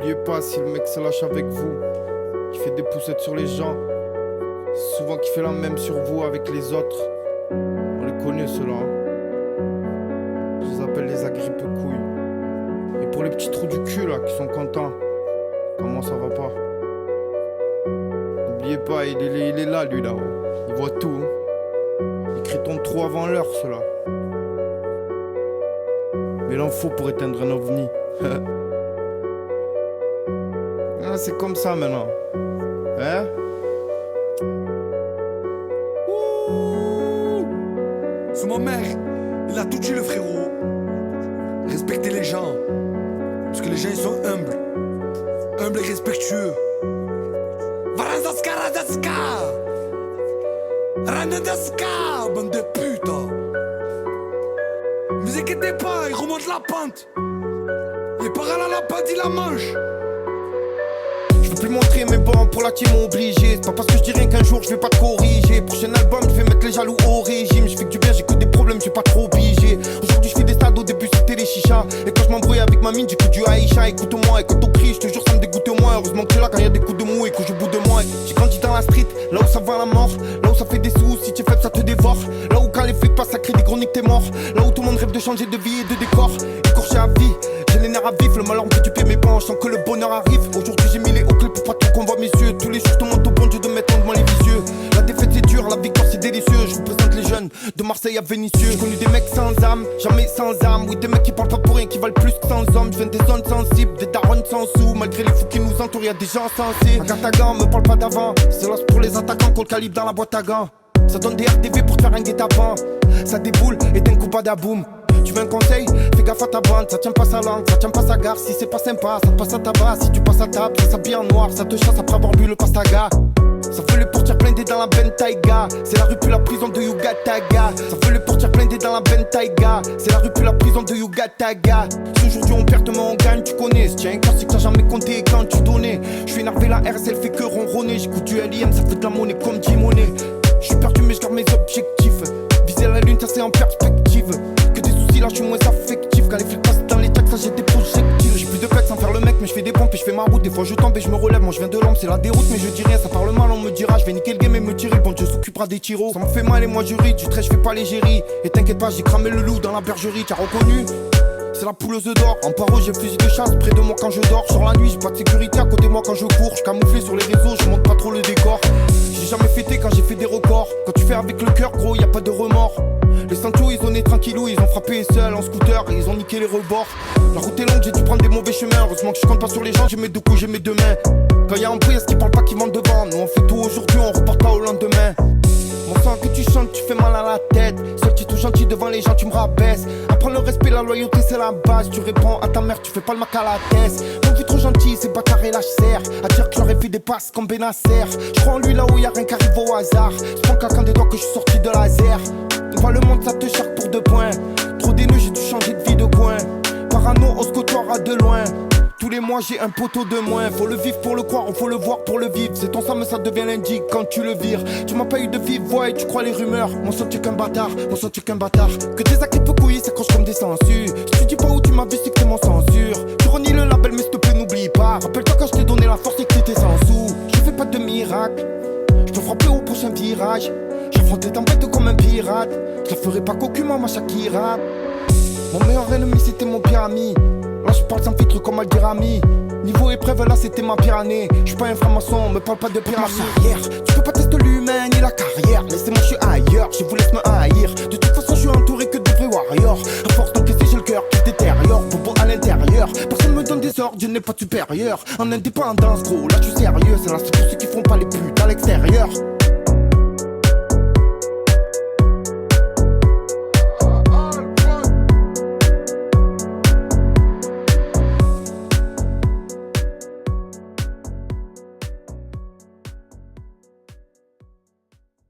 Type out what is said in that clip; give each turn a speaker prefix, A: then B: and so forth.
A: N'oubliez pas, si le mec se lâche avec vous, qui fait des poussettes sur les gens, c'est souvent qui fait la même sur vous avec les autres. On les connaît ceux-là. Je les appelle les agrippe-couilles. Et pour les petits trous du cul là qui sont contents, comment ça va pas? N'oubliez pas, il est là lui là-haut. Il voit tout. Il crie ton trou avant l'heure ceux-là. Mais il en faut pour éteindre un ovni. Ah, c'est comme ça maintenant. Hein?
B: C'est mon mère, il a tout dit le frérot. Respectez les gens. Parce que les gens ils sont humbles. Humbles et respectueux. Varandaska Radaska Ranadaska, bande de putes. Ne vous inquiétez pas, il remonte la pente. Les paroles à la pente, il la mange.
A: Je veux plus montrer mes bancs pour la team obligée. C'est pas parce que je dis rien qu'un jour je vais pas te corriger. Prochain album je vais mettre les jaloux au régime. Je fais que du bien, j'ai que des problèmes, je suis pas trop obligé. Aujourd'hui je fais des stades, au début c'était les chichas. Et quand je m'embrouille avec ma mine, j'ai que du Aïcha. Écoute-moi, et quand on crie, je te jure ça me dégoûte moins. Heureusement que t'es là quand y a des coups de mou et que je bout de moi. J'ai grandi dans la street, là où ça va la mort. Là où ça fait des sous, si t'es faible ça te dévore. Là où quand les flics passent ça crée des chroniques t'es mort. Là où tout le monde rêve de changer de vie et de décor. Écorché à vie, j'ai les nerfs à vif. Le malheur me fait du pied mes penches sans que le bonheur arrive. Aujourd'hui j'ai mis les hauts clés pour pas tout qu'on voit mes yeux. Tous les jours je demande au bon Dieu de mettre en devant les vicieux. La défaite c'est dur, la victoire c'est délicieux. Je vous présente les jeunes de Marseille à Vénissieux. J'ai connu des mecs sans âme, jamais sans âme. Oui des mecs qui parlent pas pour rien, qui valent plus que 100 hommes. Je viens des zones sensibles, des darons sans sous. Malgré les fous qui nous entourent, y'a des gens sensés. Un Cartagan me parle pas d'avant. C'est l'os pour les attaquants qu'on le calibre dans la boîte à gants. Ça donne des RDV pour te faire un guet-apens. Ça déboule et d'un coup pas d'aboum. Tu veux un conseil? Fais gaffe à ta bande, ça tient pas sa langue, ça tient pas sa gare. Si c'est pas sympa, ça te passe à tabac. Si tu passes à table, ça s'habille en noir, ça te chasse après avoir bu le pastaga. Ça fait les portières blindées dans la Bentayga. C'est la rue plus la prison de Yugataga. Ça fait les portières blindées dans la Bentayga. C'est la rue plus la prison de Yugataga. Si aujourd'hui on perd demain on gagne, tu connais. Si tiens un classique t'as jamais compté quand tu donnais. Je suis énervé, la RS elle fait que ronronner. J'écoute du LIM, ça fait de la monnaie comme Jimonet. Je suis perdu mais je garde mes objectifs. Viser la lune, ça c'est en perspective. Que des soucis là, je suis moins affectif. Quand les flics passent dans les taxes, ça j'ai des projectiles. J'ai plus de pecs sans faire le mec, mais je fais des pompes et je fais ma route. Des fois je tombe et je me relève, moi je viens de l'ombre, c'est la déroute. Mais je dis rien, ça parle mal, on me dira. Je vais niquer le game et me tirer, le bon Dieu s'occupera des tiros. Ça me fait mal et moi je ris, du trait je fais pas l'égérie. Et t'inquiète pas, j'ai cramé le loup dans la bergerie, t'as reconnu? C'est la poule aux œufs d'or, en paro j'ai fusil de chasse près de moi quand je dors. Sur la nuit j'ai pas de sécurité à côté de moi quand je cours. Je camouflé sur les réseaux, je monte pas trop le décor. J'ai jamais fêté quand j'ai fait des records. Quand tu fais avec le cœur gros y a pas de remords. Les Sancho ils ont né tranquillou, ils ont frappé seul en scooter et ils ont niqué les rebords. La route est longue, j'ai dû prendre des mauvais chemins. Heureusement que je compte pas sur les gens, j'ai mes deux coups, j'ai mes deux mains. Quand y a un bruit, y'a ce qui parle pas qui vont devant. Nous on fait tout aujourd'hui, on repart pas au lendemain. Mon sang que tu chantes, tu fais mal à la tête. Seul tu es tout gentil devant les gens, tu me rabaisses. Apprends le respect, la loyauté c'est la base. Tu réponds à ta mère, tu fais pas le mac à la tête. Mon vie trop gentil, c'est bâtard et lâche serre. À dire que j'aurais fait des passes comme Benasser. Je crois en lui là où y'a rien qui arrive au hasard. Je prends quelqu'un des doigts que je suis sorti de laser. On voit le monde, ça te charque pour 2 points. Trop d'éneux, j'ai dû changer de vie de coin. Parano, on se côtoiera de loin. Tous les mois j'ai un poteau de moins. Faut le vivre pour le croire, faut le voir pour le vivre. C'est ton sang mais ça devient l'indique quand tu le vires. Tu m'as pas eu de vive voix et tu crois les rumeurs. Mon sang tu es qu'un bâtard, mon sang tu es qu'un bâtard. Que tes actes peu couillés s'accrochent comme des sangsues. Si tu dis pas où tu m'as vu c'est que t'es mon censure. Tu renies le label mais s'il te plaît n'oublie pas. Rappelle-toi quand je t'ai donné la force et que t'étais sans sous. Je fais pas de miracle, je peux frapper au prochain virage. J'affronte les tempêtes comme un pirate. Je la ferai pas qu'aucunement ma Shakira. Mon meilleur ennemi c'était mon pire ami. Là je parle sans filtre comme Aldirami. Niveau épreuve là c'était ma pire année. J'suis pas un franc-maçon, me parle pas de pyramide. Tu peux pas tester l'humain ni la carrière. Laissez-moi je suis ailleurs, je vous laisse me haïr. De toute façon je suis entouré que de vrais warriors. À force d'encaisser j'ai le cœur qui se détériore. Bobo à l'intérieur, personne me donne des ordres, je n'ai pas de supérieur. En indépendance gros, là je suis sérieux. C'est la seule pour ceux qui font pas les putes à l'extérieur.